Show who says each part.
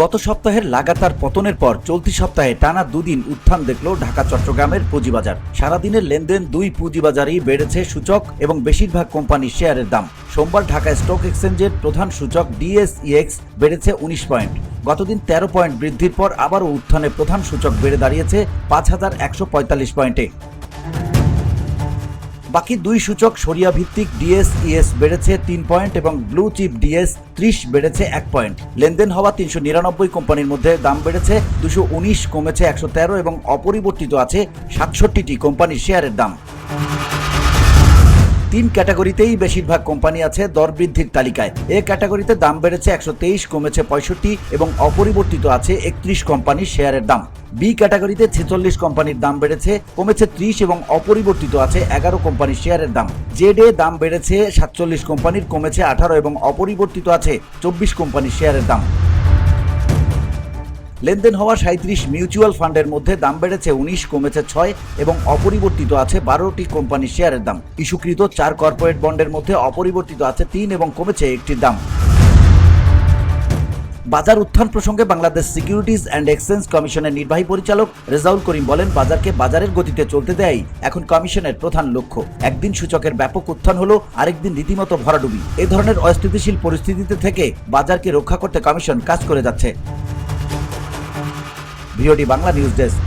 Speaker 1: গত সপ্তাহের লাগাতার পতনের পর চলতি সপ্তাহে টানা দুদিন উত্থান দেখল ঢাকা চট্টগ্রামের পুঁজিবাজার। সারাদিনের লেনদেন দুই পুঁজিবাজারেই বেড়েছে সূচক এবং বেশিরভাগ কোম্পানির শেয়ারের দাম। সোমবার ঢাকা স্টক এক্সচেঞ্জের প্রধান সূচক ডিএসইএক্স বেড়েছে ১৯ পয়েন্ট। গতদিন ১৩ পয়েন্ট বৃদ্ধির পর আবারও উত্থানে প্রধান সূচক বেড়ে দাঁড়িয়েছে ৫,১৪৫ পয়েন্টে। বাকি দুই সূচক সরিয়া ভিত্তিক ডিএসইএস বেড়েছে ৩ পয়েন্ট এবং ব্লু চিপ ডিএস ৩০ বেড়েছে ১ পয়েন্ট। লেনদেন হওয়া ৩৯৯ কোম্পানির মধ্যে দাম বেড়েছে ২১৯, কমেছে ১১৩ এবং অপরিবর্তিত আছে ৬৭টি কোম্পানির শেয়ারের দাম। তিন ক্যাটাগরিতেই বেশিরভাগ কোম্পানি আছে দর বৃদ্ধির তালিকায়। এ ক্যাটাগরিতে দাম বেড়েছে ১২৩, কমেছে ৬৫ এবং অপরিবর্তিত আছে ৩১ কোম্পানির শেয়ারের দাম। বি ক্যাটাগরিতে ৪৬ কোম্পানির দাম বেড়েছে, কমেছে ৩০ এবং অপরিবর্তিত আছে ১১ কোম্পানির শেয়ারের দাম। জেড এ দাম বেড়েছে ৪৭ কোম্পানির, কমেছে ১৮ এবং অপরিবর্তিত আছে ২৪ কোম্পানির শেয়ারের দাম। লেনদেন হওয়া ৩৭ মিউচুয়াল ফান্ডের মধ্যে দাম বেড়েছে ১৯, কমেছে ৬ এবং অপরিবর্তিত আছে ১২টি কোম্পানির শেয়ারের দাম। ইস্যুকৃত ৪ কর্পোরেট বন্ডের মধ্যে অপরিবর্তিত আছে ৩ এবং কমেছে একটির দাম। বাজার উত্থান প্রসঙ্গে বাংলাদেশ সিকিউরিটিজ অ্যান্ড এক্সচেঞ্জ কমিশনের নির্বাহী পরিচালক রেজাউল করিম বলেন, বাজারকে বাজারের গতিতে চলতে দেয় এখন কমিশনের প্রধান লক্ষ্য। একদিন সূচকের ব্যাপক উত্থান হলো, আরেকদিন রীতিমতো ভরাডুবি। এ ধরনের অস্থিতিশীল পরিস্থিতিতে থেকে বাজারকে রক্ষা করতে কমিশন কাজ করে যাচ্ছে। VOD Bangla news desk.